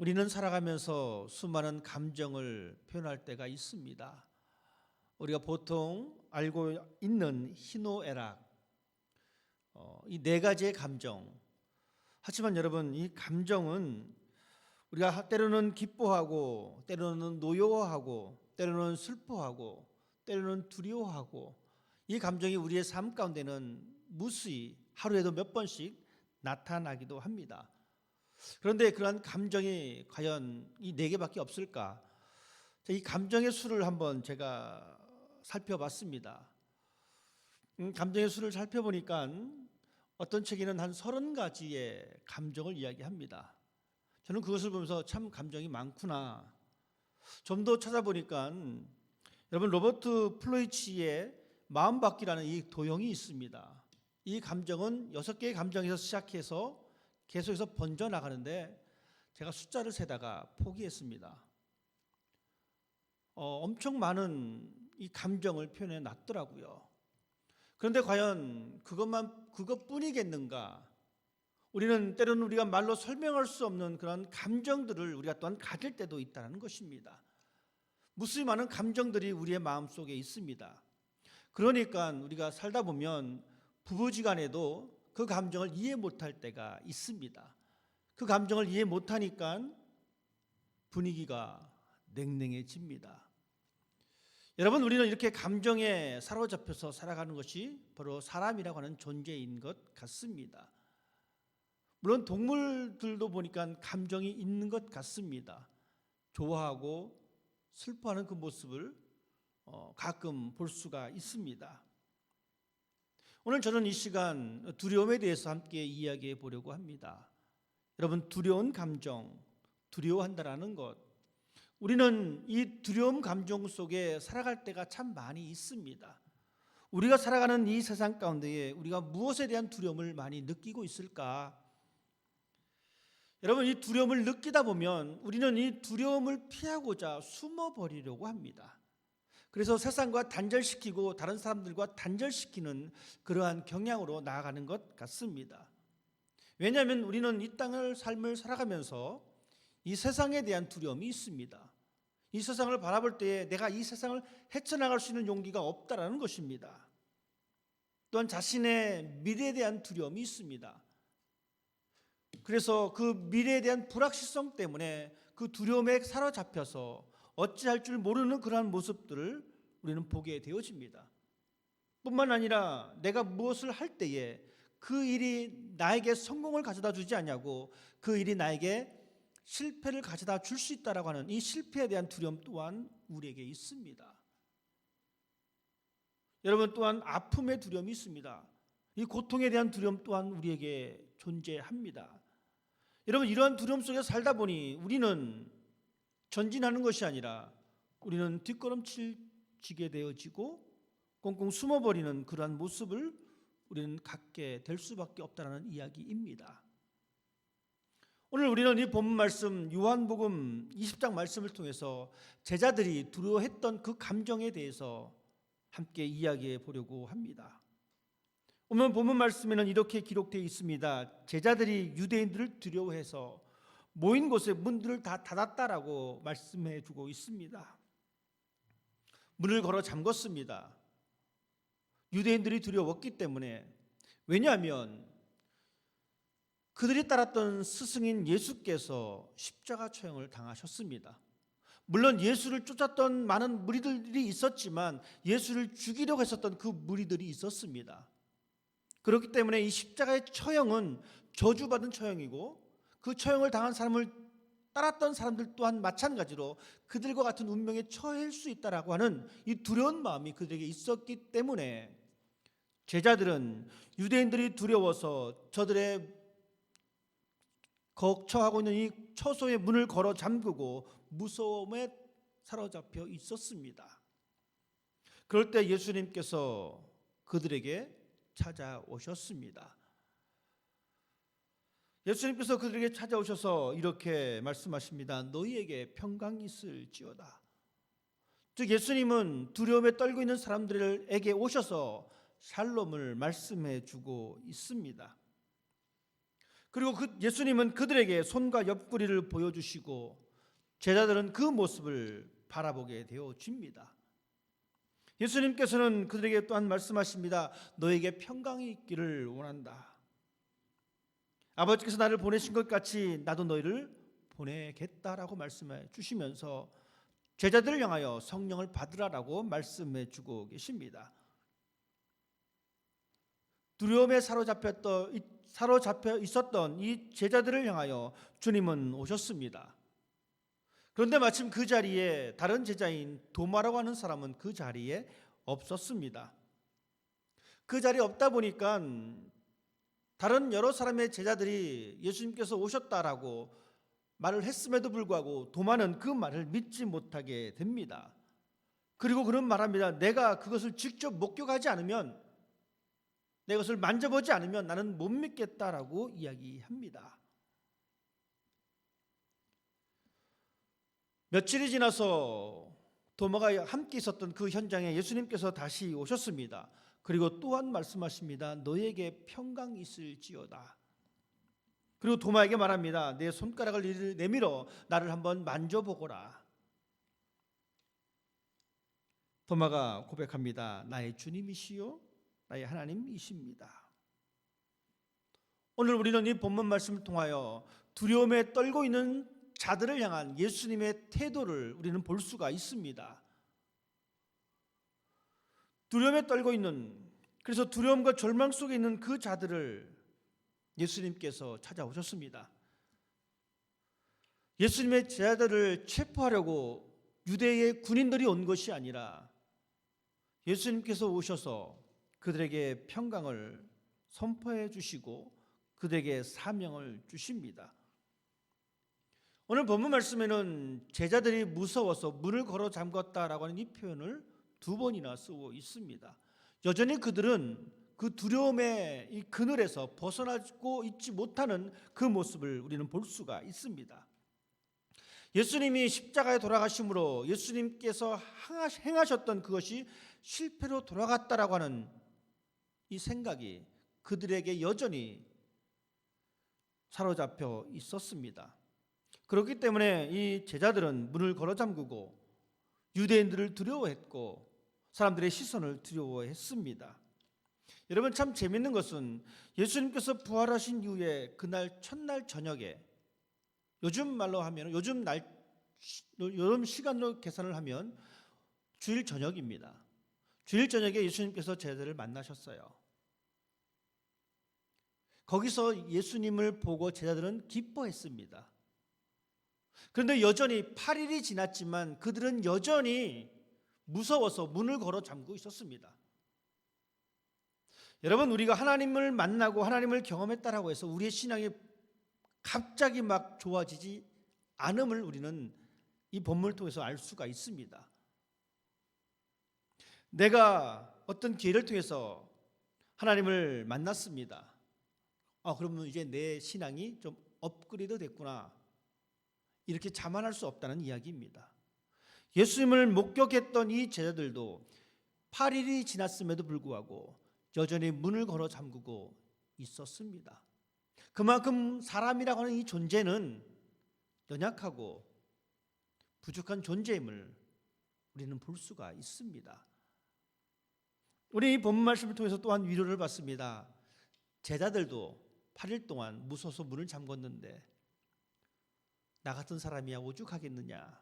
우리는 살아가면서 수많은 감정을 표현할 때가 있습니다. 우리가 보통 알고 있는 희노애락, 이 네 가지의 감정. 하지만 여러분, 이 감정은 우리가 때로는 기뻐하고, 때로는 노여워하고, 때로는 슬퍼하고, 때로는 두려워하고, 이 감정이 우리의 삶 가운데는 무수히 하루에도 몇 번씩 나타나기도 합니다. 그런데 그러한 감정이 과연 이 네 개밖에 없을까? 이 감정의 수를 한번 제가 살펴봤습니다. 감정의 수를 살펴보니까 어떤 책에는 한 30가지의 감정을 이야기합니다. 저는 그것을 보면서 참 감정이 많구나. 좀 더 찾아보니까 여러분, 로버트 플로이치의 마음받기라는 이 도형이 있습니다. 이 감정은 6개의 감정에서 시작해서 계속해서 번져나가는데 제가 숫자를 세다가 포기했습니다. 엄청 많은 이 감정을 표현해 놨더라고요. 그런데 과연 그것뿐이겠는가? 우리는 때로는 우리가 말로 설명할 수 없는 그런 감정들을 우리가 또한 가질 때도 있다는 것입니다. 무수히 많은 감정들이 우리의 마음속에 있습니다. 그러니까 우리가 살다 보면 부부지간에도 그 감정을 이해 못할 때가 있습니다. 그 감정을 이해 못하니까 분위기가 냉랭해집니다. 여러분, 우리는 이렇게 감정에 사로잡혀서 살아가는 것이 바로 사람이라고 하는 존재인 것 같습니다. 물론 동물들도 보니까 감정이 있는 것 같습니다. 좋아하고 슬퍼하는 그 모습을 가끔 볼 수가 있습니다. 오늘 저는 이 시간 두려움에 대해서 함께 이야기해 보려고 합니다. 여러분, 두려운 감정, 두려워한다라는 것, 우리는 이 두려움 감정 속에 살아갈 때가 참 많이 있습니다. 우리가 살아가는 이 세상 가운데에 우리가 무엇에 대한 두려움을 많이 느끼고 있을까? 여러분, 이 두려움을 느끼다 보면 우리는 이 두려움을 피하고자 숨어버리려고 합니다. 그래서 세상과 단절시키고 다른 사람들과 단절시키는 그러한 경향으로 나아가는 것 같습니다. 왜냐하면 우리는 이 땅을 삶을 살아가면서 이 세상에 대한 두려움이 있습니다. 이 세상을 바라볼 때에 내가 이 세상을 헤쳐나갈 수 있는 용기가 없다라는 것입니다. 또한 자신의 미래에 대한 두려움이 있습니다. 그래서 그 미래에 대한 불확실성 때문에 그 두려움에 사로잡혀서 어찌할 줄 모르는 그러한 모습들을 우리는 보게 되어집니다. 뿐만 아니라 내가 무엇을 할 때에 그 일이 나에게 성공을 가져다 주지 않냐고, 그 일이 나에게 실패를 가져다 줄 수 있다라고 하는 이 실패에 대한 두려움 또한 우리에게 있습니다. 여러분, 또한 아픔의 두려움이 있습니다. 이 고통에 대한 두려움 또한 우리에게 존재합니다. 여러분, 이러한 두려움 속에 살다 보니 우리는 전진하는 것이 아니라 우리는 뒷걸음치게 되어지고 꽁꽁 숨어버리는 그러한 모습을 우리는 갖게 될 수밖에 없다는 이야기입니다. 오늘 우리는 이 본문 말씀 요한복음 20장 말씀을 통해서 제자들이 두려워했던 그 감정에 대해서 함께 이야기해 보려고 합니다. 오늘 본문 말씀에는 이렇게 기록되어 있습니다. 제자들이 유대인들을 두려워해서 모인 곳에 문들을 다 닫았다라고 말씀해 주고 있습니다. 문을 걸어 잠궜습니다. 유대인들이 두려웠기 때문에. 왜냐하면 그들이 따랐던 스승인 예수께서 십자가 처형을 당하셨습니다. 물론 예수를 쫓았던 많은 무리들이 있었지만 예수를 죽이려고 했었던 그 무리들이 있었습니다. 그렇기 때문에 이 십자가의 처형은 저주받은 처형이고, 그 처형을 당한 사람을 따랐던 사람들 또한 마찬가지로 그들과 같은 운명에 처할 수 있다라고 하는 이 두려운 마음이 그들에게 있었기 때문에 제자들은 유대인들이 두려워서 저들의 거처하고 있는 이 처소의 문을 걸어 잠그고 무서움에 사로잡혀 있었습니다. 그럴 때 예수님께서 그들에게 찾아오셨습니다. 예수님께서 그들에게 찾아오셔서 이렇게 말씀하십니다. 너희에게 평강이 있을지어다. 즉, 예수님은 두려움에 떨고 있는 사람들에게 오셔서 샬롬을 말씀해 주고 있습니다. 그리고 예수님은 그들에게 손과 옆구리를 보여주시고 제자들은 그 모습을 바라보게 되어집니다. 예수님께서는 그들에게 또한 말씀하십니다. 너에게 평강이 있기를 원한다. 아버지께서 나를 보내신 것 같이 나도 너희를 보내겠다라고 말씀해 주시면서 제자들을 향하여 성령을 받으라라고 말씀해 주고 계십니다. 두려움에 사로잡혀 있었던 이 제자들을 향하여 주님은 오셨습니다. 그런데 마침 그 자리에 다른 제자인 도마라고 하는 사람은 그 자리에 없었습니다. 그 자리에 없다 보니까 다른 여러 사람의 제자들이 예수님께서 오셨다라고 말을 했음에도 불구하고 도마는 그 말을 믿지 못하게 됩니다. 그리고 그런 말합니다. 내가 그것을 직접 목격하지 않으면, 내 것을 만져보지 않으면 나는 못 믿겠다라고 이야기합니다. 며칠이 지나서 도마가 함께 있었던 그 현장에 예수님께서 다시 오셨습니다. 그리고 또한 말씀하십니다. 너에게 평강이 있을지어다. 그리고 도마에게 말합니다. 내 손가락을 내밀어 나를 한번 만져보거라. 도마가 고백합니다. 나의 주님이시요 나의 하나님이십니다. 오늘 우리는 이 본문 말씀을 통하여 두려움에 떨고 있는 자들을 향한 예수님의 태도를 우리는 볼 수가 있습니다. 두려움에 떨고 있는, 그래서 두려움과 절망 속에 있는 그 자들을 예수님께서 찾아오셨습니다. 예수님의 제자들을 체포하려고 유대의 군인들이 온 것이 아니라 예수님께서 오셔서 그들에게 평강을 선포해 주시고 그들에게 사명을 주십니다. 오늘 본문 말씀에는 제자들이 무서워서 문을 걸어 잠갔다라고 하는 이 표현을 2번이나 쓰고 있습니다. 여전히 그들은 그 두려움의 이 그늘에서 벗어나고 있지 못하는 그 모습을 우리는 볼 수가 있습니다. 예수님이 십자가에 돌아가심으로 예수님께서 행하셨던 그것이 실패로 돌아갔다라고 하는 이 생각이 그들에게 여전히 사로잡혀 있었습니다. 그렇기 때문에 이 제자들은 문을 걸어 잠그고 유대인들을 두려워했고 사람들의 시선을 두려워했습니다. 여러분, 참 재밌는 것은 예수님께서 부활하신 이후에 그날 첫날 저녁에, 요즘 말로 하면 요즘 시간으로 계산을 하면 주일 저녁입니다. 주일 저녁에 예수님께서 제자들을 만나셨어요. 거기서 예수님을 보고 제자들은 기뻐했습니다. 그런데 여전히 8일이 지났지만 그들은 여전히 무서워서 문을 걸어 잠그고 있었습니다. 여러분, 우리가 하나님을 만나고 하나님을 경험했다라고 해서 우리의 신앙이 갑자기 막 좋아지지 않음을 우리는 이 본문을 통해서 알 수가 있습니다. 내가 어떤 기회를 통해서 하나님을 만났습니다. 그러면 이제 내 신앙이 좀 업그레이드 됐구나, 이렇게 자만할 수 없다는 이야기입니다. 예수님을 목격했던 이 제자들도 8일이 지났음에도 불구하고 여전히 문을 걸어 잠그고 있었습니다. 그만큼 사람이라고 하는 이 존재는 연약하고 부족한 존재임을 우리는 볼 수가 있습니다. 우리 이 본문 말씀을 통해서 또한 위로를 받습니다. 제자들도 8일 동안 무서워서 문을 잠궜는데 나 같은 사람이야 오죽하겠느냐.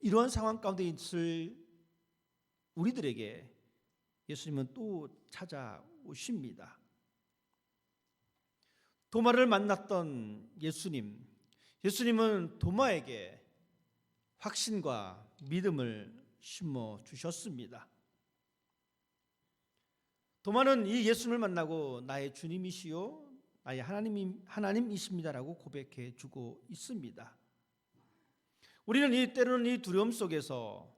이러한 상황 가운데 있을 우리들에게 예수님은 또 찾아오십니다. 도마를 만났던 예수님은 도마에게 확신과 믿음을 심어 주셨습니다. 도마는 이 예수님을 만나고 나의 주님이시요 나의 하나님이십니다라고 고백해 주고 있습니다. 우리는 때로는 이 두려움 속에서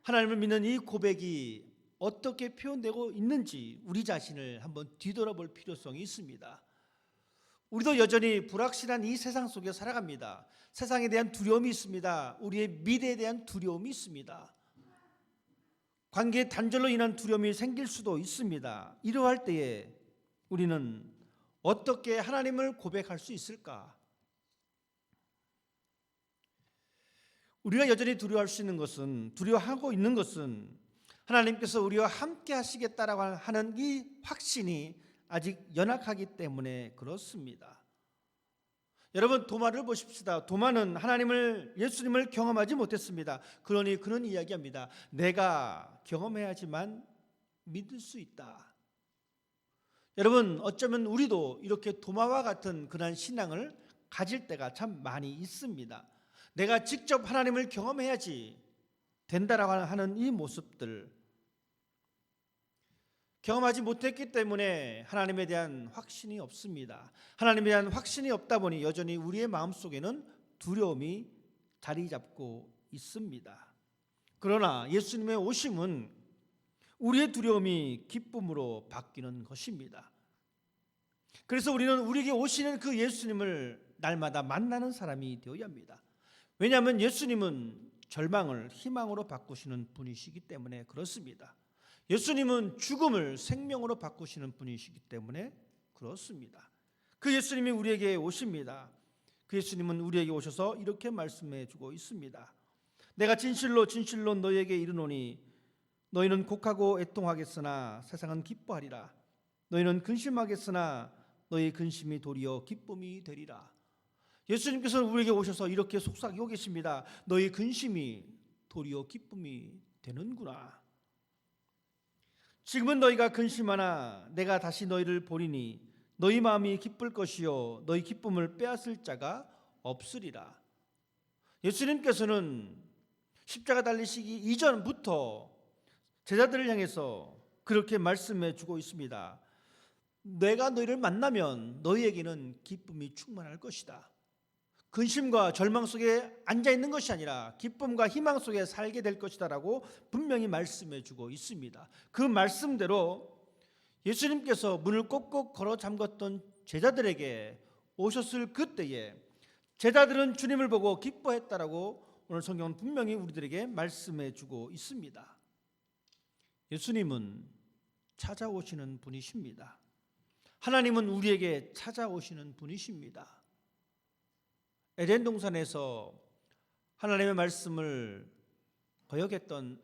하나님을 믿는 이 고백이 어떻게 표현되고 있는지 우리 자신을 한번 뒤돌아볼 필요성이 있습니다. 우리도 여전히 불확실한 이 세상 속에 살아갑니다. 세상에 대한 두려움이 있습니다. 우리의 미래에 대한 두려움이 있습니다. 관계의 단절로 인한 두려움이 생길 수도 있습니다. 이러할 때에 우리는 어떻게 하나님을 고백할 수 있을까? 우리가 여전히 두려워하고 있는 것은 하나님께서 우리와 함께 하시겠다라고 하는 이 확신이 아직 연약하기 때문에 그렇습니다. 여러분, 도마를 보십시다. 도마는 예수님을 경험하지 못했습니다. 그러니 그런 이야기합니다. 내가 경험해야지만 믿을 수 있다. 여러분, 어쩌면 우리도 이렇게 도마와 같은 그런 신앙을 가질 때가 참 많이 있습니다. 내가 직접 하나님을 경험해야지 된다라고 하는 이 모습들, 경험하지 못했기 때문에 하나님에 대한 확신이 없습니다. 하나님에 대한 확신이 없다 보니 여전히 우리의 마음속에는 두려움이 자리 잡고 있습니다. 그러나 예수님의 오심은 우리의 두려움이 기쁨으로 바뀌는 것입니다. 그래서 우리는 우리에게 오시는 그 예수님을 날마다 만나는 사람이 되어야 합니다. 왜냐하면 예수님은 절망을 희망으로 바꾸시는 분이시기 때문에 그렇습니다. 예수님은 죽음을 생명으로 바꾸시는 분이시기 때문에 그렇습니다. 그 예수님이 우리에게 오십니다. 그 예수님은 우리에게 오셔서 이렇게 말씀해 주고 있습니다. 내가 진실로 진실로 너희에게 이르노니 너희는 곡하고 애통하겠으나 세상은 기뻐하리라. 너희는 근심하겠으나 너희 근심이 도리어 기쁨이 되리라. 예수님께서는 우리에게 오셔서 이렇게 속삭이고 계십니다. 너희 근심이 도리어 기쁨이 되는구나. 지금은 너희가 근심하나 내가 다시 너희를 보리니 너희 마음이 기쁠 것이요 너희 기쁨을 빼앗을 자가 없으리라. 예수님께서는 십자가 달리시기 이전부터 제자들을 향해서 그렇게 말씀해 주고 있습니다. 내가 너희를 만나면 너희에게는 기쁨이 충만할 것이다. 근심과 절망 속에 앉아있는 것이 아니라 기쁨과 희망 속에 살게 될 것이다 라고 분명히 말씀해 주고 있습니다. 그 말씀대로 예수님께서 문을 꼭꼭 걸어 잠갔던 제자들에게 오셨을 그때에 제자들은 주님을 보고 기뻐했다라고 오늘 성경은 분명히 우리들에게 말씀해 주고 있습니다. 예수님은 찾아오시는 분이십니다. 하나님은 우리에게 찾아오시는 분이십니다. 에덴 동산에서 하나님의 말씀을 거역했던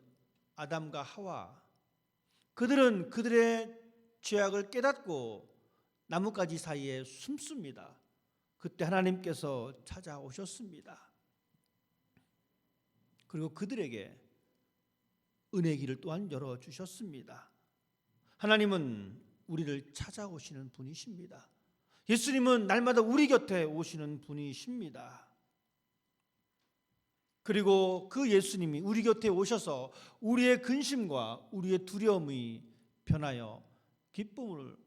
아담과 하와, 그들은 그들의 죄악을 깨닫고 나뭇가지 사이에 숨습니다. 그때 하나님께서 찾아오셨습니다. 그리고 그들에게 은혜의 길을 또한 열어주셨습니다. 하나님은 우리를 찾아오시는 분이십니다. 예수님은 날마다 우리 곁에 오시는 분이십니다. 그리고 그 예수님이 우리 곁에 오셔서 우리의 근심과 우리의 두려움이 변하여 기쁨을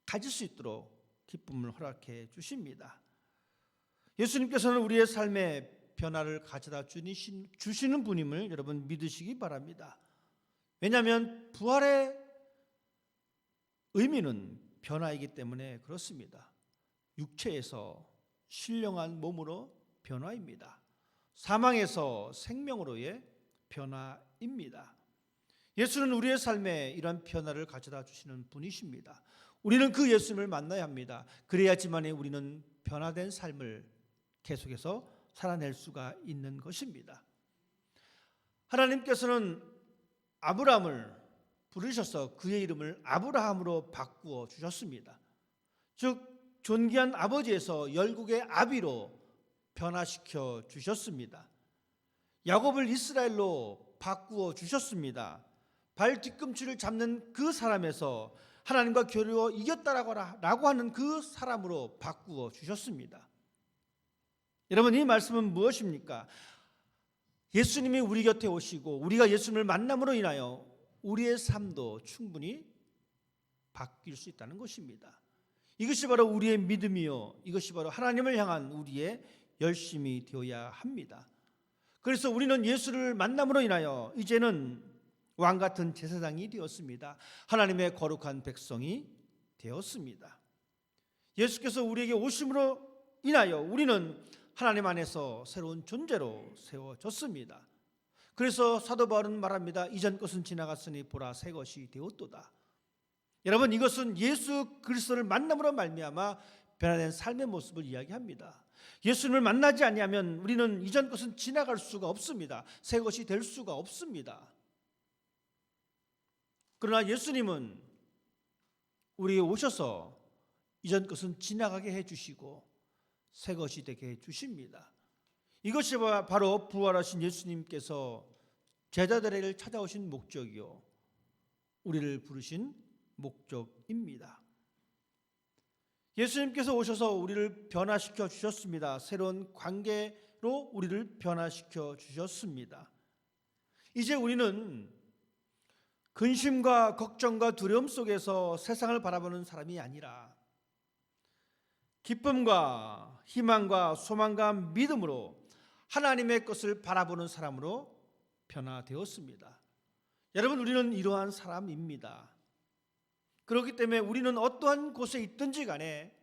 가질 수 있도록 기쁨을 허락해 주십니다. 예수님께서는 우리의 삶에 변화를 가져다 주시는 분임을 여러분 믿으시기 바랍니다. 왜냐하면 부활의 의미는 변화이기 때문에 그렇습니다. 육체에서 신령한 몸으로 변화입니다. 사망에서 생명으로의 변화입니다. 예수는 우리의 삶에 이러한 변화를 가져다 주시는 분이십니다. 우리는 그 예수님을 만나야 합니다. 그래야지만 우리는 변화된 삶을 계속해서 살아낼 수가 있는 것입니다. 하나님께서는 아브라함을 부르셔서 그의 이름을 아브라함으로 바꾸어 주셨습니다. 즉 존귀한 아버지에서 열국의 아비로 변화시켜 주셨습니다. 야곱을 이스라엘로 바꾸어 주셨습니다. 발 뒤꿈치를 잡는 그 사람에서 하나님과 겨루어 이겼다라고 하는 그 사람으로 바꾸어 주셨습니다. 여러분, 이 말씀은 무엇입니까? 예수님이 우리 곁에 오시고 우리가 예수님을 만남으로 인하여 우리의 삶도 충분히 바뀔 수 있다는 것입니다. 이것이 바로 우리의 믿음이요, 이것이 바로 하나님을 향한 우리의 열심이 되어야 합니다. 그래서 우리는 예수를 만남으로 인하여 이제는 왕같은 제사장이 되었습니다. 하나님의 거룩한 백성이 되었습니다. 예수께서 우리에게 오심으로 인하여 우리는 하나님 안에서 새로운 존재로 세워졌습니다. 그래서 사도 바울은 말합니다. 이전 것은 지나갔으니 보라 새 것이 되었도다. 여러분, 이것은 예수 그리스도를 만남으로 말미암아 변화된 삶의 모습을 이야기합니다. 예수님을 만나지 아니하면 우리는 이전 것은 지나갈 수가 없습니다. 새 것이 될 수가 없습니다. 그러나 예수님은 우리에게 오셔서 이전 것은 지나가게 해주시고 새 것이 되게 해주십니다. 이것이 바로 부활하신 예수님께서 제자들에게 찾아오신 목적이요, 우리를 부르신 목적입니다. 예수님께서 오셔서 우리를 변화시켜 주셨습니다. 새로운 관계로 우리를 변화시켜 주셨습니다. 이제 우리는 근심과 걱정과 두려움 속에서 세상을 바라보는 사람이 아니라 기쁨과 희망과 소망과 믿음으로 하나님의 것을 바라보는 사람으로 변화되었습니다. 여러분, 우리는 이러한 사람입니다. 그렇기 때문에 우리는 어떠한 곳에 있든지 간에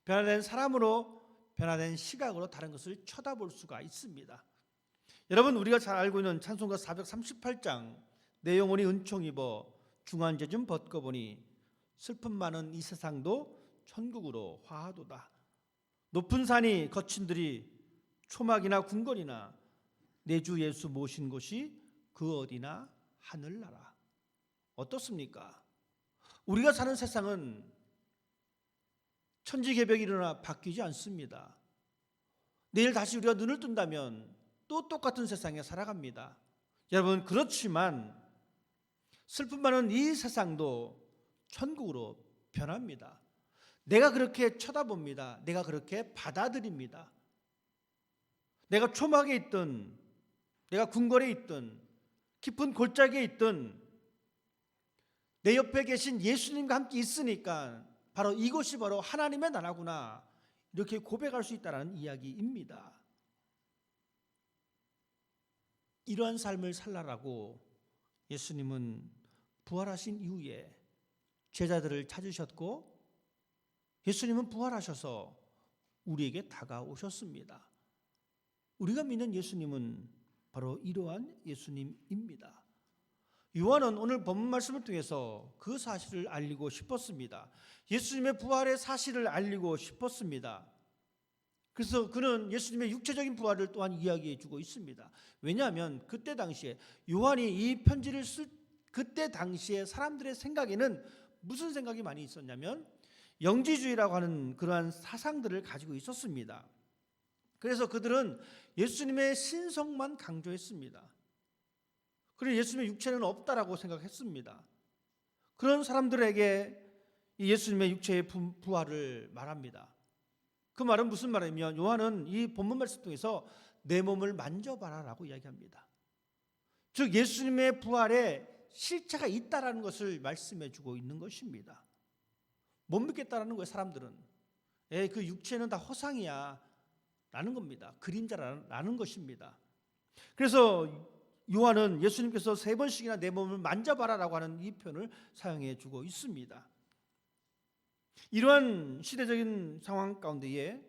변화된 사람으로, 변화된 시각으로 다른 것을 쳐다볼 수가 있습니다. 여러분, 우리가 잘 알고 있는 찬송가 438장 내 영혼이 은총 입어 중한 죄 좀 벗고보니 슬픔 많은 이 세상도 천국으로 화하도다. 높은 산이 거친 들이 초막이나 궁궐이나 내 주 예수 모신 곳이 그 어디나 하늘나라. 어떻습니까? 우리가 사는 세상은 천지개벽이 일어나 바뀌지 않습니다. 내일 다시 우리가 눈을 뜬다면 또 똑같은 세상에 살아갑니다. 여러분, 그렇지만 슬픔 많은 이 세상도 천국으로 변합니다. 내가 그렇게 쳐다봅니다. 내가 그렇게 받아들입니다. 내가 초막에 있든 내가 궁궐에 있든 깊은 골짜기에 있든 내 옆에 계신 예수님과 함께 있으니까 바로 이것이 바로 하나님의 나라구나, 이렇게 고백할 수 있다는 이야기입니다. 이러한 삶을 살라라고 예수님은 부활하신 이후에 제자들을 찾으셨고, 예수님은 부활하셔서 우리에게 다가오셨습니다. 우리가 믿는 예수님은 바로 이러한 예수님입니다. 요한은 오늘 본문 말씀을 통해서 그 사실을 알리고 싶었습니다. 예수님의 부활의 사실을 알리고 싶었습니다. 그래서 그는 예수님의 육체적인 부활을 또한 이야기해 주고 있습니다. 왜냐하면 그때 당시에 요한이 이 편지를 쓸 그때 당시에 사람들의 생각에는 무슨 생각이 많이 있었냐면 영지주의라고 하는 그러한 사상들을 가지고 있었습니다. 그래서 그들은 예수님의 신성만 강조했습니다. 그리고 예수님의 육체는 없다라고 생각했습니다. 그런 사람들에게 예수님의 육체의 부활을 말합니다. 그 말은 무슨 말이냐면, 요한은 이 본문 말씀 통해서 내 몸을 만져봐라라고 이야기합니다. 즉 예수님의 부활에 실체가 있다라는 것을 말씀해 주고 있는 것입니다. 못 믿겠다라는 거예요. 사람들은 그 육체는 다 허상이야 라는 겁니다. 그림자라는 것입니다. 그래서 요한은 예수님께서 3번씩이나 내 몸을 만져봐라라고 하는 이 표현을 사용해 주고 있습니다. 이러한 시대적인 상황 가운데에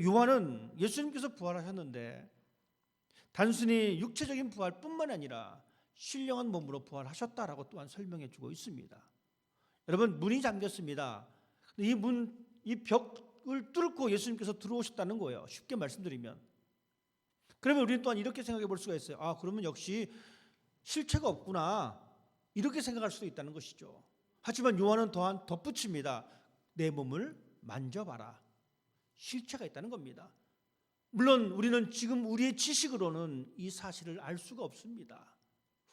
요한은 예수님께서 부활하셨는데 단순히 육체적인 부활뿐만 아니라 신령한 몸으로 부활하셨다라고 또한 설명해 주고 있습니다. 여러분, 문이 잠겼습니다. 이 벽을 뚫고 예수님께서 들어오셨다는 거예요. 쉽게 말씀드리면. 그러면 우리는 또한 이렇게 생각해 볼 수가 있어요. 그러면 역시 실체가 없구나, 이렇게 생각할 수도 있다는 것이죠. 하지만 요한은 또한 덧붙입니다. 내 몸을 만져봐라. 실체가 있다는 겁니다. 물론 우리는 지금 우리의 지식으로는 이 사실을 알 수가 없습니다.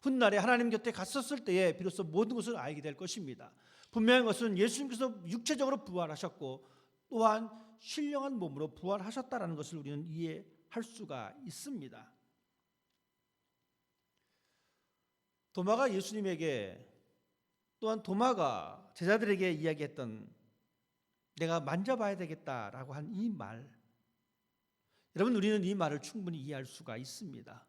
훗날에 하나님 곁에 갔었을 때에 비로소 모든 것을 알게 될 것입니다. 분명한 것은 예수님께서 육체적으로 부활하셨고 또한 신령한 몸으로 부활하셨다는 것을 우리는 이해할 수가 있습니다. 도마가 예수님에게, 또한 도마가 제자들에게 이야기했던 내가 만져봐야 되겠다라고 한 이 말, 여러분, 우리는 이 말을 충분히 이해할 수가 있습니다.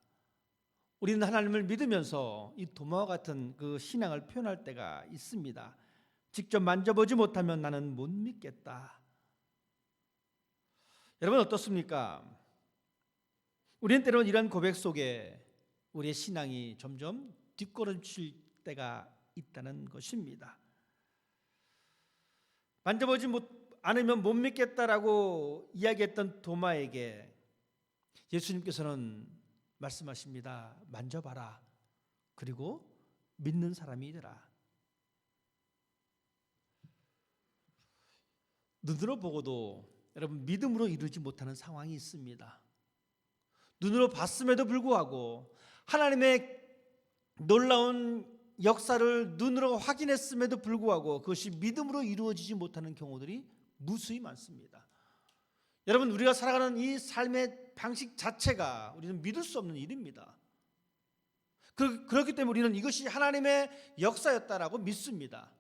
우리는 하나님을 믿으면서 이 도마와 같은 그 신앙을 표현할 때가 있습니다. 직접 만져보지 못하면 나는 못 믿겠다. 여러분, 어떻습니까? 우리는 때로는 이런 고백 속에 우리의 신앙이 점점 뒷걸음칠 때가 있다는 것입니다. 만져보지 않으면 못 믿겠다라고 이야기했던 도마에게 예수님께서는 말씀하십니다. 만져봐라. 그리고 믿는 사람이 되라. 눈으로 보고도 여러분 믿음으로 이루지 못하는 상황이 있습니다. 눈으로 봤음에도 불구하고 하나님의 놀라운 역사를 눈으로 확인했음에도 불구하고 그것이 믿음으로 이루어지지 못하는 경우들이 무수히 많습니다. 여러분, 우리가 살아가는 이 삶의 방식 자체가 우리는 믿을 수 없는 일입니다. 그렇기 때문에 우리는 이것이 하나님의 역사였다라고 믿습니다.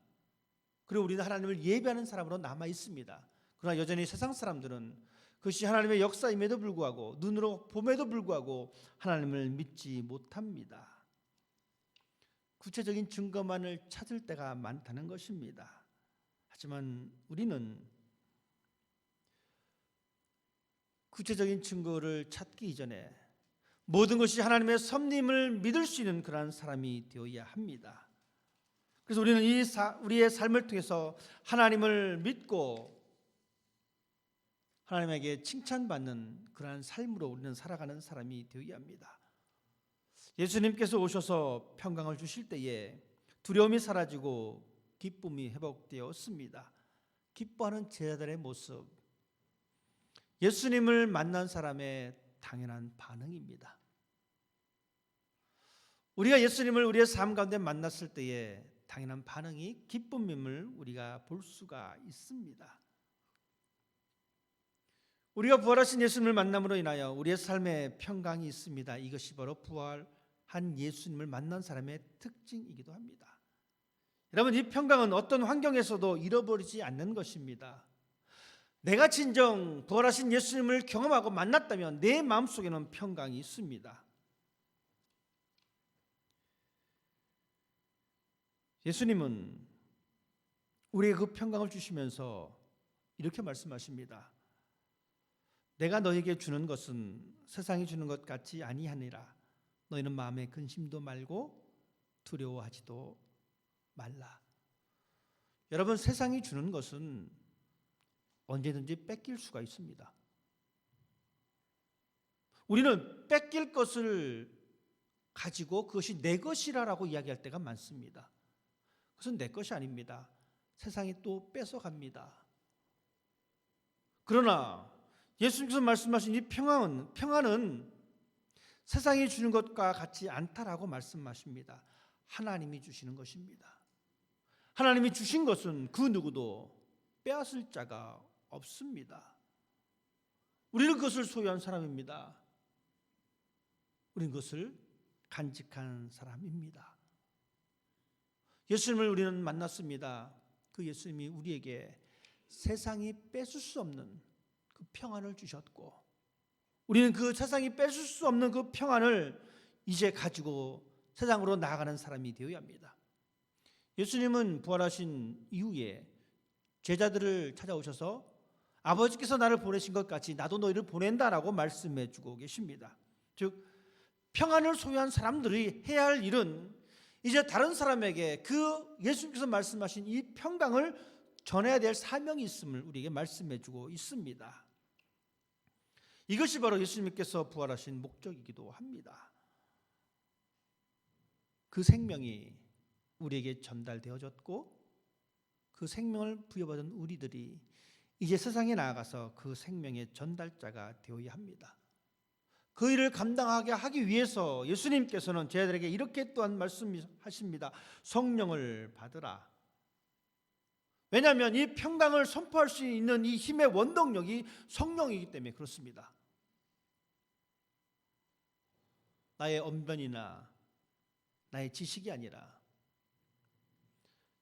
그리고 우리는 하나님을 예배하는 사람으로 남아 있습니다. 그러나 여전히 세상 사람들은 그것이 하나님의 역사임에도 불구하고 눈으로 봄에도 불구하고 하나님을 믿지 못합니다. 구체적인 증거만을 찾을 때가 많다는 것입니다. 하지만 우리는 구체적인 증거를 찾기 이전에 모든 것이 하나님의 섭림을 믿을 수 있는 그러한 사람이 되어야 합니다. 그래서 우리는 우리의 삶을 통해서 하나님을 믿고 하나님에게 칭찬받는 그러한 삶으로 우리는 살아가는 사람이 되어야 합니다. 예수님께서 오셔서 평강을 주실 때에 두려움이 사라지고 기쁨이 회복되었습니다. 기뻐하는 제자들의 모습, 예수님을 만난 사람의 당연한 반응입니다. 우리가 예수님을 우리의 삶 가운데 만났을 때에 당연한 반응이 기쁨임을 우리가 볼 수가 있습니다. 우리가 부활하신 예수님을 만남으로 인하여 우리의 삶에 평강이 있습니다. 이것이 바로 부활한 예수님을 만난 사람의 특징이기도 합니다. 여러분, 이 평강은 어떤 환경에서도 잃어버리지 않는 것입니다. 내가 진정 부활하신 예수님을 경험하고 만났다면 내 마음속에는 평강이 있습니다. 예수님은 우리에게 그 평강을 주시면서 이렇게 말씀하십니다. 내가 너에게 주는 것은 세상이 주는 것 같지 아니하니라. 너희는 마음에 근심도 말고 두려워하지도 말라. 여러분, 세상이 주는 것은 언제든지 뺏길 수가 있습니다. 우리는 뺏길 것을 가지고 그것이 내 것이라고 이야기할 때가 많습니다. 그것은 내 것이 아닙니다. 세상이 또 뺏어갑니다. 그러나 예수님께서 말씀하신 이 평안은 세상이 주는 것과 같지 않다라고 말씀하십니다. 하나님이 주시는 것입니다. 하나님이 주신 것은 그 누구도 빼앗을 자가 없습니다. 우리는 그것을 소유한 사람입니다. 우리는 그것을 간직한 사람입니다. 예수님을 우리는 만났습니다. 그 예수님이 우리에게 세상이 뺏을 수 없는 그 평안을 주셨고, 우리는 그 세상이 뺏을 수 없는 그 평안을 이제 가지고 세상으로 나아가는 사람이 되어야 합니다. 예수님은 부활하신 이후에 제자들을 찾아오셔서 아버지께서 나를 보내신 것 같이 나도 너희를 보낸다라고 말씀해 주고 계십니다. 즉, 평안을 소유한 사람들이 해야 할 일은 이제 다른 사람에게 그 예수님께서 말씀하신 이 평강을 전해야 될 사명이 있음을 우리에게 말씀해 주고 있습니다. 이것이 바로 예수님께서 부활하신 목적이기도 합니다. 그 생명이 우리에게 전달되어졌고 그 생명을 부여받은 우리들이 이제 세상에 나아가서 그 생명의 전달자가 되어야 합니다. 그 일을 감당하게 하기 위해서 예수님께서는 제자들에게 이렇게 또한 말씀하십니다. 성령을 받으라. 왜냐하면 이 평강을 선포할 수 있는 이 힘의 원동력이 성령이기 때문에 그렇습니다. 나의 언변이나 나의 지식이 아니라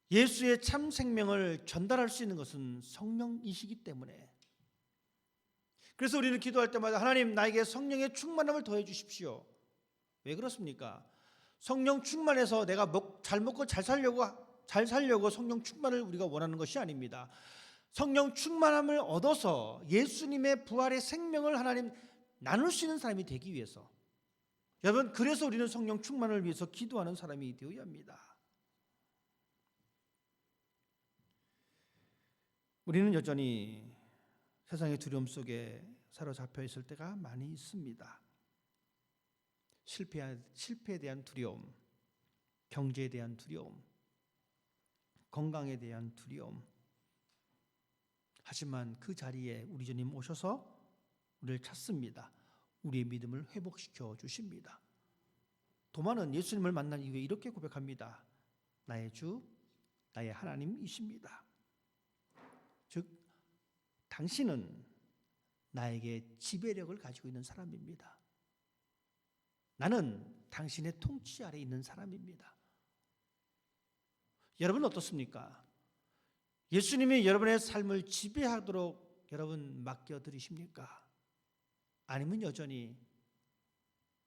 예수의 참 생명을 전달할 수 있는 것은 성령이시기 때문에, 그래서 우리는 기도할 때마다 하나님, 나에게 성령의 충만함을 더해 주십시오. 왜 그렇습니까? 성령 충만해서 내가 잘 먹고 잘 살려고 성령 충만을 우리가 원하는 것이 아닙니다. 성령 충만함을 얻어서 예수님의 부활의 생명을 하나님 나눌 수 있는 사람이 되기 위해서, 여러분, 그래서 우리는 성령 충만을 위해서 기도하는 사람이 되어야 합니다. 우리는 여전히 세상의 두려움 속에 사로잡혀 있을 때가 많이 있습니다. 실패에 대한 두려움, 경제에 대한 두려움, 건강에 대한 두려움. 하지만 그 자리에 우리 주님 오셔서 우리를 찾습니다. 우리의 믿음을 회복시켜 주십니다. 도마는 예수님을 만난 이후에 이렇게 고백합니다. 나의 주, 나의 하나님이십니다. 즉, 당신은 나에게 지배력을 가지고 있는 사람입니다. 나는 당신의 통치 아래 있는 사람입니다. 여러분 어떻습니까? 예수님이 여러분의 삶을 지배하도록 여러분 맡겨드리십니까? 아니면 여전히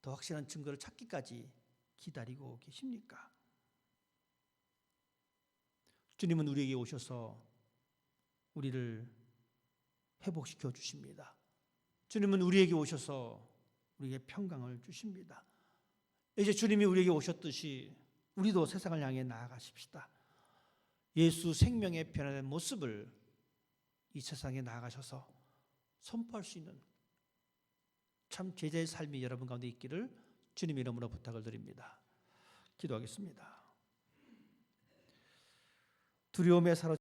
더 확실한 증거를 찾기까지 기다리고 계십니까? 주님은 우리에게 오셔서 우리를 회복시켜 주십니다. 주님은 우리에게 오셔서 우리에게 평강을 주십니다. 이제 주님이 우리에게 오셨듯이 우리도 세상을 향해 나아가십시다. 예수 생명의 변화된 모습을 이 세상에 나아가셔서 선포할 수 있는 참 제자의 삶이 여러분 가운데 있기를 주님 이름으로 부탁을 드립니다. 기도하겠습니다. 두려움에 사로잡힌